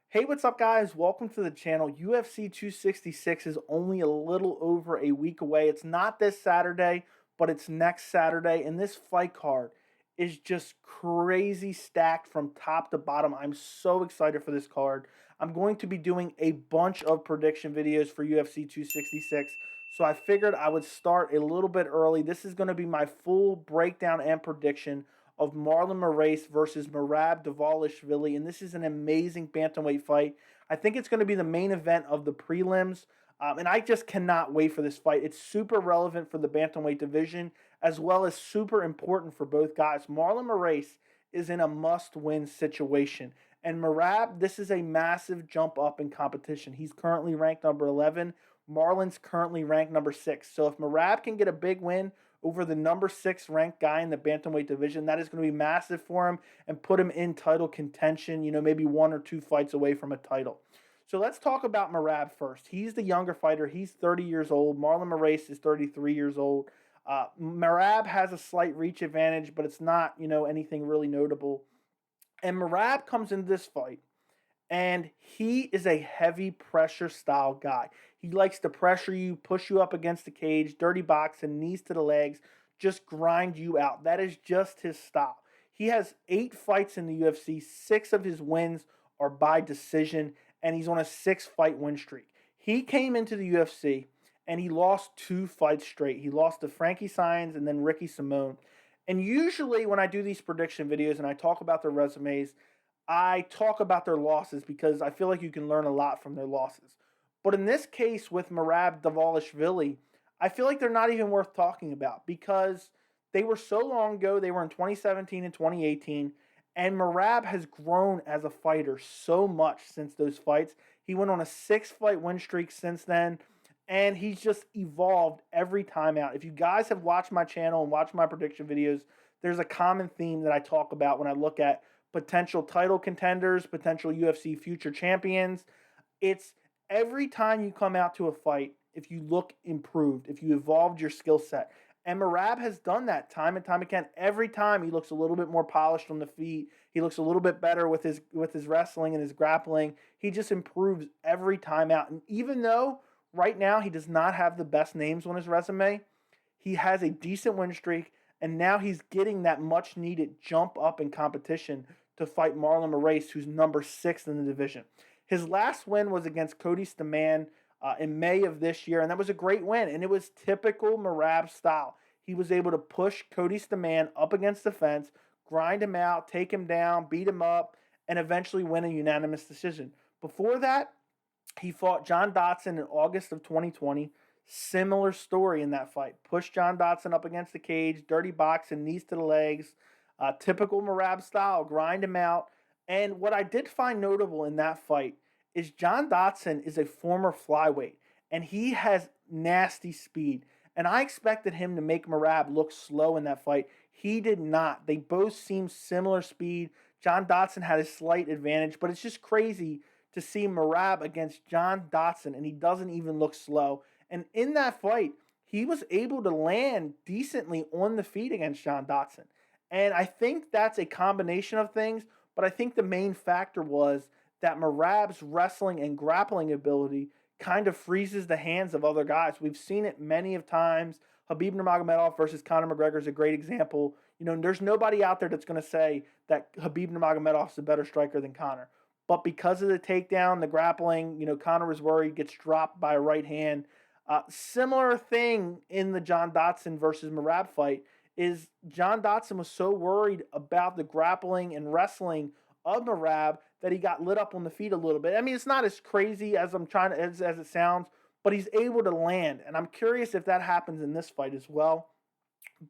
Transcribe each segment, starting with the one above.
Hey, what's up, guys? Welcome to the channel. UFC 266 is only a little over a week away. It's not this Saturday, but it's next Saturday. And this fight card is just crazy stacked from top to bottom. I'm so excited for this card. I'm going to be doing a bunch of prediction videos for UFC 266. So I figured I would start a little bit early. This is going to be my full breakdown and prediction of Marlon Moraes versus Merab Dvalishvili, and this is an amazing bantamweight fight. I think it's going to be the main event of the prelims, and I just cannot wait for this fight. It's super relevant for the bantamweight division, as well as super important for both guys. Marlon Moraes is in a must-win situation, and Merab, this is a massive jump up in competition. He's currently ranked number 11. Marlon's currently ranked number 6. So if Merab can get a big win over the number 6 ranked guy in the bantamweight division, that is going to be massive for him and put him in title contention, maybe one or two fights away from a title. So let's talk about Merab first. He's the younger fighter. He's 30 years old. Marlon Moraes is 33 years old. Merab has a slight reach advantage, but it's not, anything really notable. And Merab comes into this fight and he is a heavy pressure style guy. He likes to pressure you, push you up against the cage, dirty box, and knees to the legs, just grind you out. That is just his style. He has 8 fights in the UFC. 6 of his wins are by decision, and he's on a 6-fight win streak. He came into the UFC and he lost 2 fights straight. He lost to Frankie Saenz and then Ricky Simone. And usually when I do these prediction videos and I talk about their resumes, I talk about their losses because I feel like you can learn a lot from their losses. But in this case with Merab Dvalishvili, I feel like they're not even worth talking about because they were so long ago. They were in 2017 and 2018, and Merab has grown as a fighter so much since those fights. He went on a 6-fight win streak since then, and he's just evolved every time out. If you guys have watched my channel and watched my prediction videos, there's a common theme that I talk about when I look at potential title contenders, potential UFC future champions. It's every time you come out to a fight, if you look improved, if you evolved your skill set. And Merab has done that time and time again. Every time he looks a little bit more polished on the feet. He looks a little bit better with his wrestling and his grappling. He just improves every time out. And even though right now he does not have the best names on his resume, he has a decent win streak, and now he's getting that much needed jump up in competition to fight Marlon Moraes, who's number 6 in the division. His last win was against Cody Stamann in May of this year, and that was a great win, and it was typical Merab style. He was able to push Cody Stamann up against the fence, grind him out, take him down, beat him up, and eventually win a unanimous decision. Before that, he fought John Dodson in August of 2020. Similar story in that fight. Pushed John Dodson up against the cage, dirty box and knees to the legs. Typical Merab style, grind him out. And what I did find notable in that fight is John Dodson is a former flyweight, and he has nasty speed. And I expected him to make Merab look slow in that fight. He did not. They both seemed similar speed. John Dodson had a slight advantage, but it's just crazy to see Merab against John Dodson, and he doesn't even look slow. And in that fight, he was able to land decently on the feet against John Dodson. And I think that's a combination of things, but I think the main factor was that Merab's wrestling and grappling ability kind of freezes the hands of other guys. We've seen it many of times. Khabib Nurmagomedov versus Conor McGregor is a great example. There's nobody out there that's going to say that Khabib Nurmagomedov is a better striker than Conor. But because of the takedown, the grappling, Conor was worried, gets dropped by a right hand. Similar thing in the John Dodson versus Merab fight is John Dodson was so worried about the grappling and wrestling of Merab that he got lit up on the feet a little bit. I mean, it's not as crazy as as it sounds, but he's able to land, and I'm curious if that happens in this fight as well.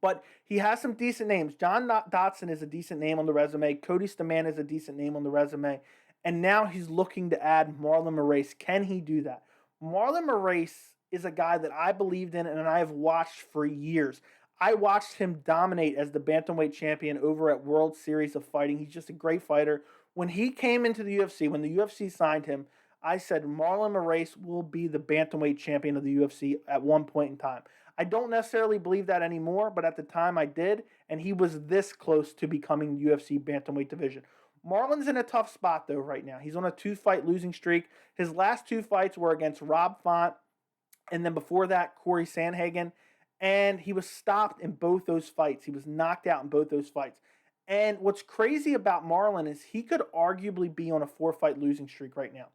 But he has some decent names. John Dodson is a decent name on the resume. Cody Stamann is a decent name on the resume. And now he's looking to add Marlon Moraes. Can he do that? Marlon Moraes is a guy that I believed in and I have watched for years. I watched him dominate as the bantamweight champion over at World Series of Fighting. He's just a great fighter. When he came into the UFC, when the UFC signed him, I said Marlon Moraes will be the bantamweight champion of the UFC at one point in time. I don't necessarily believe that anymore, but at the time I did, and he was this close to becoming the UFC bantamweight division. Marlon's in a tough spot, though, right now. He's on a 2-fight losing streak. His last 2 fights were against Rob Font, and then before that, Corey Sandhagen. And he was stopped in both those fights. He was knocked out in both those fights. And what's crazy about Marlon is he could arguably be on a 4-fight losing streak right now.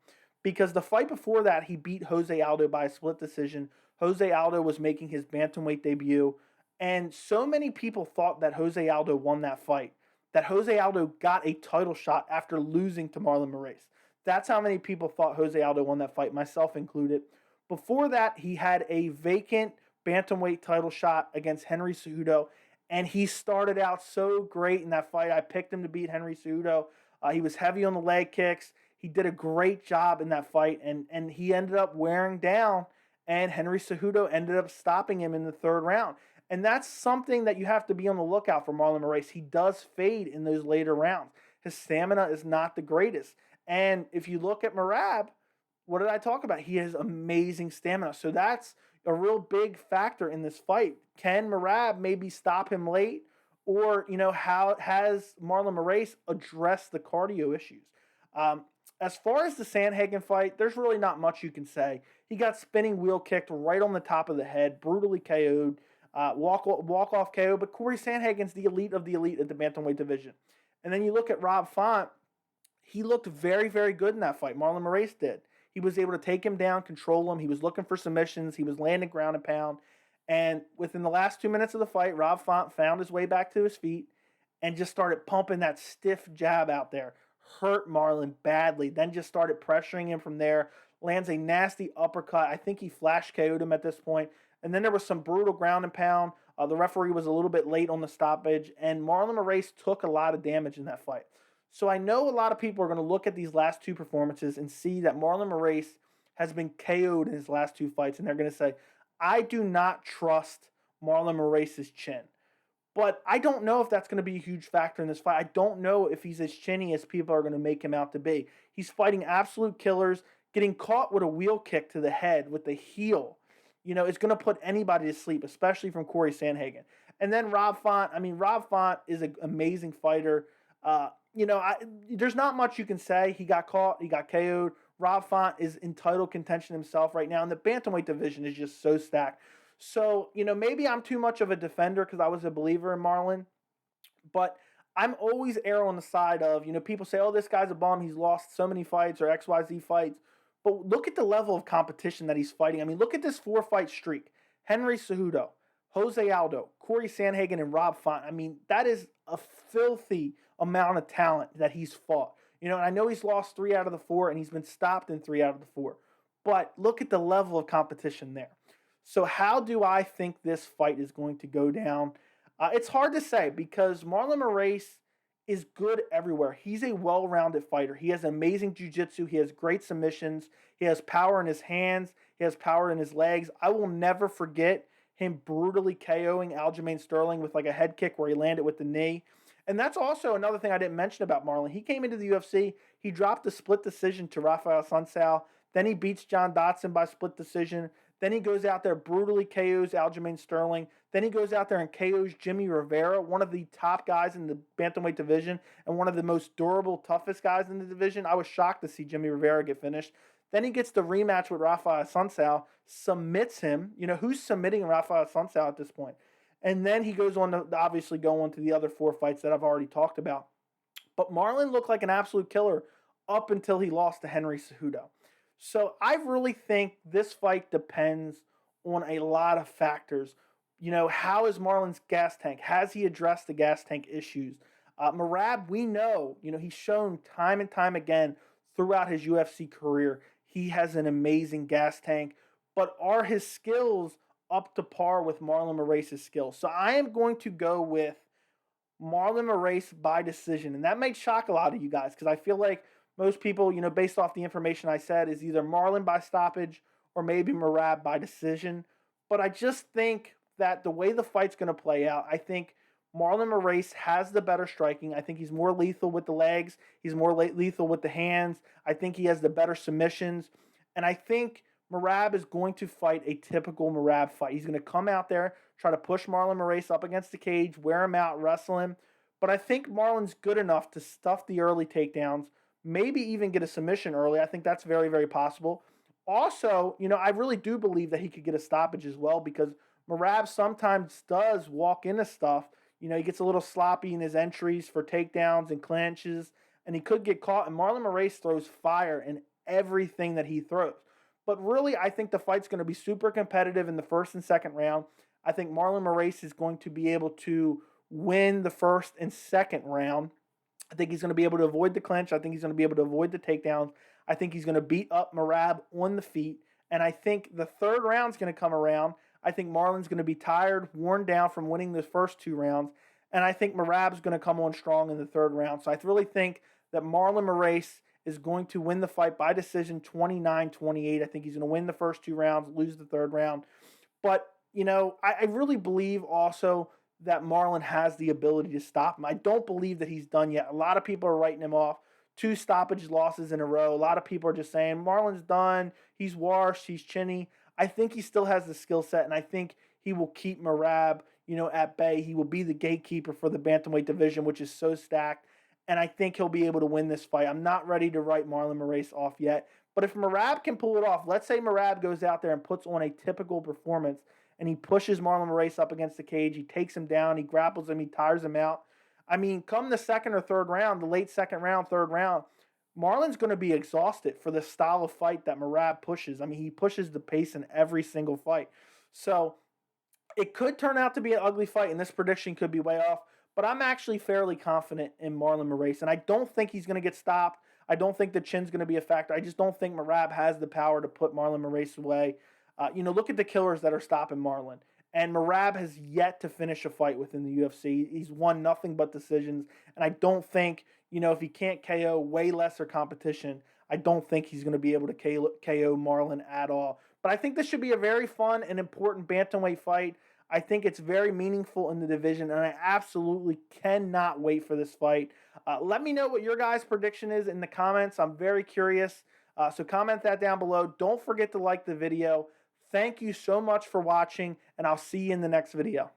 Because the fight before that, he beat Jose Aldo by a split decision. Jose Aldo was making his bantamweight debut. And so many people thought that Jose Aldo won that fight, that Jose Aldo got a title shot after losing to Marlon Moraes. That's how many people thought Jose Aldo won that fight, myself included. Before that, he had a vacant bantamweight title shot against Henry Cejudo, and he started out so great in that fight. I picked him to beat Henry Cejudo. He was heavy on the leg kicks. He did a great job in that fight, and he ended up wearing down, and Henry Cejudo ended up stopping him in the 3rd round. And that's something that you have to be on the lookout for Marlon Moraes. He does fade in those later rounds. His stamina is not the greatest. And if you look at Merab, what did I talk about? He has amazing stamina. So that's a real big factor in this fight. Can Merab maybe stop him late? Or, how has Marlon Moraes addressed the cardio issues? As far as the Sandhagen fight, there's really not much you can say. He got spinning wheel kicked right on the top of the head, brutally KO'd, walk-off KO. But Corey Sandhagen's the elite of the elite at the bantamweight division. And then you look at Rob Font. He looked very, very good in that fight. Marlon Moraes did. He was able to take him down, control him. He was looking for submissions. He was landing ground and pound. And within the last 2 minutes of the fight, Rob Font found his way back to his feet and just started pumping that stiff jab out there. Hurt Marlon badly. Then just started pressuring him from there. Lands a nasty uppercut. I think he flash KO'd him at this point. And then there was some brutal ground and pound. The referee was a little bit late on the stoppage. And Marlon Moraes took a lot of damage in that fight. So I know a lot of people are going to look at these last 2 performances and see that Marlon Moraes has been KO'd in his last 2 fights. And they're going to say, I do not trust Marlon Moraes' chin. But I don't know if that's going to be a huge factor in this fight. I don't know if he's as chinny as people are going to make him out to be. He's fighting absolute killers, getting caught with a wheel kick to the head with the heel. It's going to put anybody to sleep, especially from Corey Sandhagen. And then Rob Font. Rob Font is an amazing fighter. There's not much you can say. He got caught. He got KO'd. Rob Font is in title contention himself right now, and the bantamweight division is just so stacked. So, maybe I'm too much of a defender because I was a believer in Marlon, but I'm always err on the side of, people say, oh, this guy's a bum. He's lost so many fights or XYZ fights. But look at the level of competition that he's fighting. Look at this 4-fight streak. Henry Cejudo, Jose Aldo, Corey Sandhagen, and Rob Font. That is a filthy amount of talent that he's fought. And I know he's lost 3 out of the 4, and he's been stopped in 3 out of the 4. But look at the level of competition there. So how do I think this fight is going to go down? It's hard to say because Marlon Moraes is good everywhere. He's a well-rounded fighter. He has amazing jiu-jitsu. He has great submissions. He has power in his hands. He has power in his legs. I will never forget him brutally KOing Aljamain Sterling with like a head kick where he landed with the knee. And that's also another thing I didn't mention about Marlon. He came into the UFC. He dropped a split decision to Rafael Sunsao. Then he beats John Dodson by split decision. Then he goes out there, brutally KOs Aljamain Sterling. Then he goes out there and KOs Jimmy Rivera, one of the top guys in the bantamweight division and one of the most durable, toughest guys in the division. I was shocked to see Jimmy Rivera get finished. Then he gets the rematch with Rafael Sunsao, submits him. Who's submitting Rafael Sunsao at this point? And then he goes on to obviously go on to the other 4 fights that I've already talked about. But Marlon looked like an absolute killer up until he lost to Henry Cejudo. So I really think this fight depends on a lot of factors. How is Marlon's gas tank? Has he addressed the gas tank issues? Merab, we know, he's shown time and time again throughout his UFC career, he has an amazing gas tank. But are his skills up to par with Marlon Moraes' skills? So I am going to go with Marlon Moraes by decision. And that might shock a lot of you guys because I feel like most people, based off the information I said, is either Marlon by stoppage or maybe Merab by decision. But I just think that the way the fight's going to play out, I think Marlon Moraes has the better striking. I think he's more lethal with the legs. He's more lethal with the hands. I think he has the better submissions. And I think Merab is going to fight a typical Merab fight. He's going to come out there, try to push Marlon Moraes up against the cage, wear him out, wrestle him. But I think Marlon's good enough to stuff the early takedowns, maybe even get a submission early. I think that's very, very possible. Also, I really do believe that he could get a stoppage as well because Merab sometimes does walk into stuff. He gets a little sloppy in his entries for takedowns and clinches, and he could get caught. And Marlon Moraes throws fire in everything that he throws. But really, I think the fight's going to be super competitive in the first and second round. I think Marlon Moraes is going to be able to win the first and second round. I think he's going to be able to avoid the clinch. I think he's going to be able to avoid the takedowns. I think he's going to beat up Merab on the feet. And I think the third round's going to come around. I think Marlon's going to be tired, worn down from winning the first two rounds. And I think Merab's going to come on strong in the third round. So I really think that Marlon Moraes is going to win the fight by decision 29-28. I think he's going to win the first two rounds, lose the third round. But, I really believe also that Marlon has the ability to stop him. I don't believe that he's done yet. A lot of people are writing him off. 2 stoppage losses in a row. A lot of people are just saying, Marlon's done. He's washed. He's chinny. I think he still has the skill set, and I think he will keep Merab, at bay. He will be the gatekeeper for the bantamweight division, which is so stacked, and I think he'll be able to win this fight. I'm not ready to write Marlon Moraes off yet, but if Merab can pull it off, let's say Merab goes out there and puts on a typical performance, and he pushes Marlon Moraes up against the cage, he takes him down, he grapples him, he tires him out. I mean, come the second or third round, the late second round, third round, Marlon's going to be exhausted for the style of fight that Merab pushes. I mean, he pushes the pace in every single fight. So it could turn out to be an ugly fight, and this prediction could be way off. But I'm actually fairly confident in Marlon Moraes, and I don't think he's going to get stopped. I don't think the chin's going to be a factor. I just don't think Merab has the power to put Marlon Moraes away. Look at the killers that are stopping Marlon. And Merab has yet to finish a fight within the UFC. He's won nothing but decisions. And I don't think, if he can't KO way lesser competition, I don't think he's going to be able to KO Marlon at all. But I think this should be a very fun and important bantamweight fight. I think it's very meaningful in the division, and I absolutely cannot wait for this fight. Let me know what your guys' prediction is in the comments. I'm very curious. So comment that down below. Don't forget to like the video. Thank you so much for watching, and I'll see you in the next video.